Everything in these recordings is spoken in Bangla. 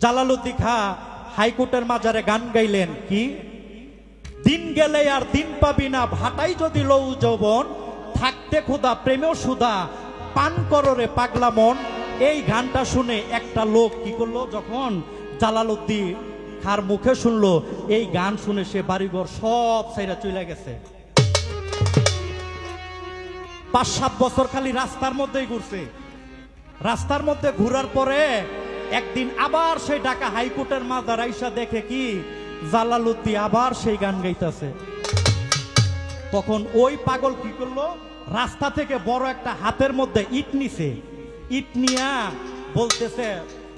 জালালউদ্দিন খাঁ হাইকোর্টের মাজারে গান গাইলেন কি, দিন গেলে আর দিন পাবি না, ভাটাই যদি লৌ যৌবন, থাকতে ক্ষুধা প্রেমেও সুধা, পান কররে পাগলা মন। এই গানটা শুনে একটা লোক কি করলো, যখন জালালউদ্দিন খাঁর মুখে শুনলো এই গান শুনে সে বাড়িঘর সব ছাইরা চলে গেছে। ৫-৭ বছর খালি রাস্তার মধ্যেই ঘুরছে। রাস্তার মধ্যে ঘুরার পরে একদিন আবার সেই ঢাকা হাইকোর্টের মাজার আইসা দেখে কি জালালউদ্দিন আবার সেই গান গাইতেছে। তখন ওই পাগল কি করলো, রাস্তা থেকে বড় একটা হাতের মধ্যে ইট নিছে, ইট নিয়া বলতেছে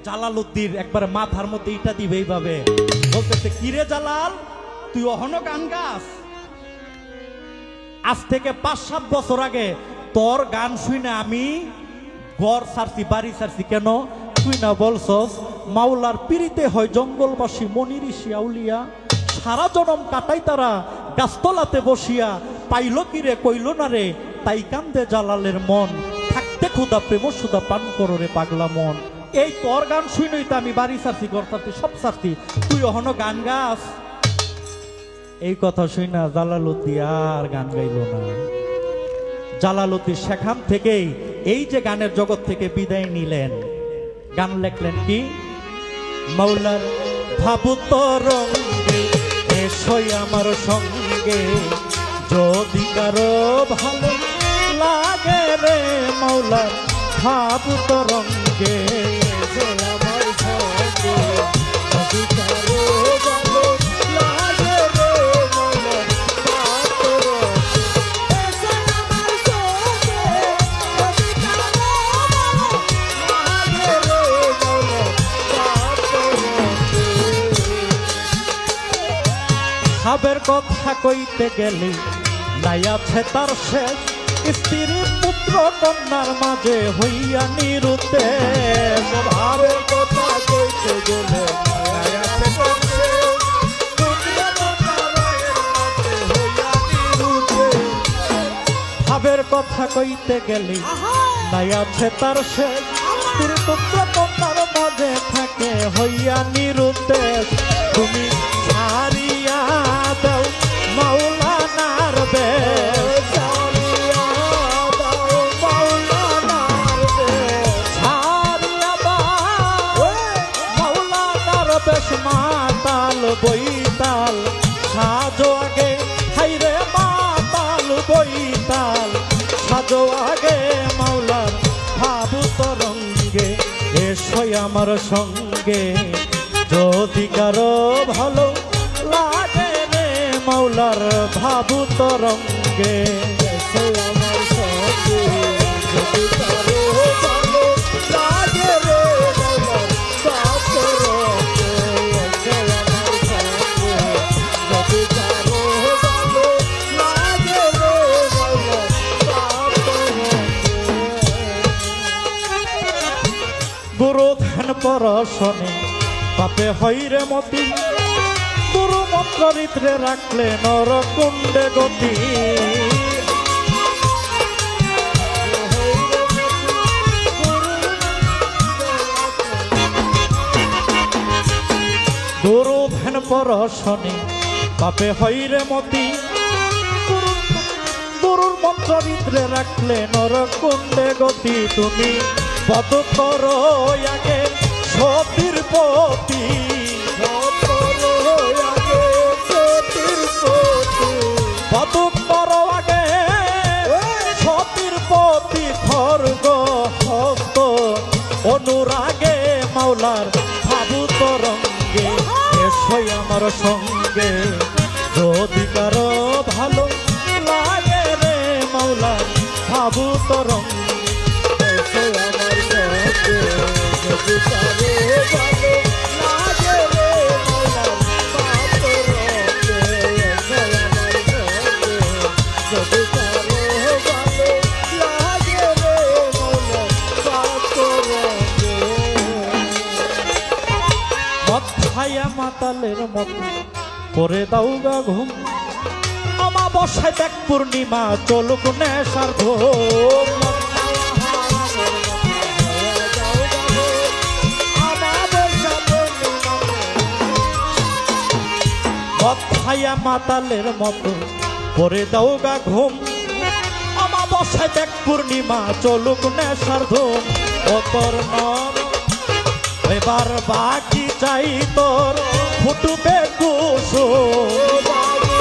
জালালউদ্দিন একবারে মাথার মধ্যে ইটা দিবে এইভাবে, বলতেছে কিরে জালাল তুই অহনো গান গাস? আজ থেকে ৫-৭ বছর আগে তোর গান শুনে আমি ঘর ছাড়ছি, বাড়ি ছাড়ছি। কেন? তুই না বলছস মাওলার পিরিতে হয় জঙ্গলবাসী মনি ঋষি আউলিয়া, সারা জনম কাটাই তারা গাছতলাতে বসিয়া, পাইল কিরে কইল না রে, তাই কান্দে জালালের মন, থাকতে ক্ষুধা প্রেম সুধা পান করো রে পাগলা মন। এই তোর গান শুনই তো আমি বাড়ি ছাড়ছি, ঘর ছাড়ছি, সব ছাড়ছি, তুই অহনো গান গাস? এই কথা শুই না জালালউদ্দিন আর গান গাইল না। জালালউদ্দিন সেখান থেকেই এই যে গানের জগৎ থেকে বিদায় নিলেন, গান লেখলেন কি, মাওলার ভাবু তরঙ্গে এসোই আমার সঙ্গে, যদি কারো ভালো লাগে রে মাওলার ভাবু তরঙ্গে এসোই আমার সঙ্গে, যদি কারো ভালো লাগে রে মাওলার ভাবু তরঙ্গে এসোই আমার সঙ্গে, যদি কারো ভালো লাগে রে মাওলার ভাবু তরঙ্গে। ভাবের কথা কইতে গেলে নাই আছে তার শেষ, স্ত্রী পুত্র কন্যার মাঝে হইয়া নিরুদ্দেশ। ভাবের কথা কইতে গেলে নাই আছে তার শেষ, পুত্র কন্যার মাঝে হইয়া নিরুদ্দেশ। ভাবের কথা কইতে গেলে নাই আছে তার শেষ, স্ত্রী পুত্র কন্যার মাঝে থাকে হইয়া নিরুদ্দেশ। তুমি ছাড়িয়া দাও মাওলানার বেশ, ছাড়িয়া দাও মাওলানার বেশ, ছাড়িয়া দাও মাওলানার বেশ। মাতাল বইতাল সাজো আগে, হাইরে মাতাল বইতাল সাজো আগে, মাওলার ভাবু তরঙ্গে এসোই আমার সঙ্গে, যদি কারো ভালো লাগে রে মাওলার ভাবু তরঙ্গে এসোই আমার সঙ্গে, যদি কারো ভালো লাগে রে মাওলার ভাবু তরঙ্গে এসোই আমার সঙ্গে, যদি কারো ভালো লাগে রে মাওলার ভাবু তরঙ্গে। গুরু ধ্যান পরশনে পাপে হইরে মতি, গুরু মন্ত্রিত্রে রাখলে নরকুণ্ডে গতি। গুরু ধ্যান পরশনে পাপে হইরে মতি, গুরুর মন্ত্রিত্রে রাখলে নরকুণ্ডে গতি। তুমি বধ করো আগে সতীর পতি, বধ করো আগে সতীর পতি, খর্গ হস্ত অনুরাগে মাওলার ভাবু তরঙ্গে এসোই আমার সঙ্গে, যদি কারো ভালো লাগে রে মাওলার ভাবু তরঙ্গে এসোই আমার সঙ্গে, যদি কারো ভালো লাগে রে মাওলার ভাবু তরঙ্গে এসোই আমার সঙ্গে, যদি কারো ভালো লাগে রে মাওলার ভাবু তরঙ্গে। মদ খাইয়া মাতালের মতো করে দাও গা ঘুম, অমাবস্যায় দেখ পূর্ণিমা চলুক নেশার ঘুম। অথায়া মাতালের মতো করে দাও গা ঘুম অমাবস্যায় দেখ পূর্ণিমা চলুক নেশার ধুম ও তোর নর এবার বাকি চাই তোর ফুটবে কুসুম বাকি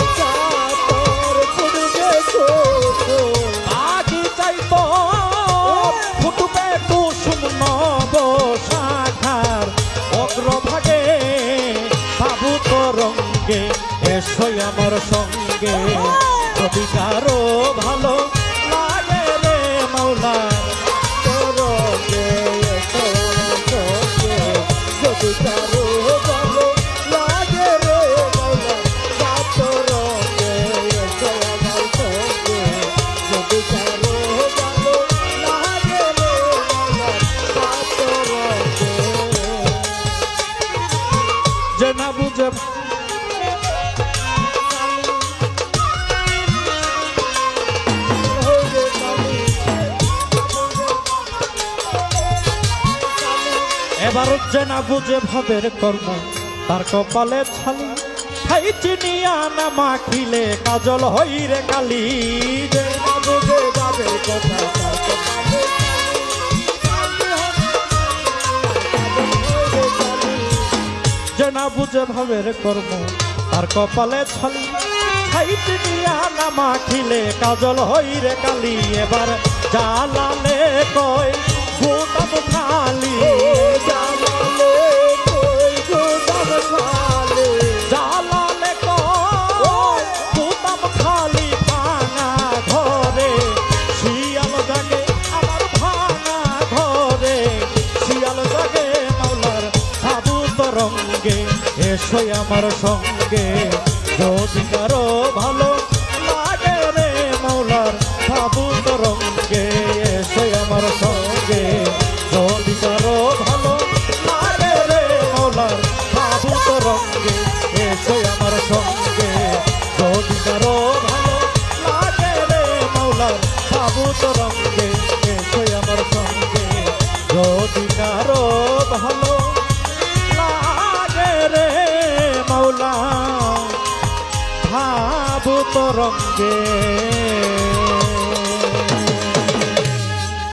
চাই তোর ফুটবে কুসুম নব শাখার অগ্রভাগে বাবু তরঙ্গে এসো আমার সঙ্গে যদি কারো ভালো লাগে রে মাওলা তরঙ্গে এসো আমার সঙ্গে যদি কারো ভালো লাগে রে মাওলা তরঙ্গে এসো আমার সঙ্গে যদি কারো ভালো লাগে রে মাওলা তরঙ্গে যে না বুঝে এবার যে না বুঝে ভাবের কর্ম তার কপালে ছালি খাই চিনিয়া না মাখিলে কাজল হই রে কালি যে না বুঝে ভাবের কথা তার কপালে যে না বুঝে ভাবের কর্ম তার কপালে ছালি খাই চিনিয়া না মাখিলে কাজল হই রে কালি এবার জালালে কই গোদাম খালি জালালে কই গোদাম খালি জালালে কই গোদাম খালি ভাঙা ঘরে শিয়াল জাগে আমার ভাঙা ঘরে শিয়াল জাগে মাওলার বাবু তরঙ্গে এসো আমার সঙ্গে যদি কারো ভালো লাগে রে মাওলার বাবু তরঙ্গে এসো আমার সঙ্গে যদি কারো ভালো লাগে রে মাওলার বাবু তরঙ্গে এসো আমার সঙ্গে যদি কারো ভালো লাগে রে মাওলার বাবু তরঙ্গে এসো আমার সঙ্গে যদি কারো ভালো লাগে রে মাওলা ভাবু তরঙ্গে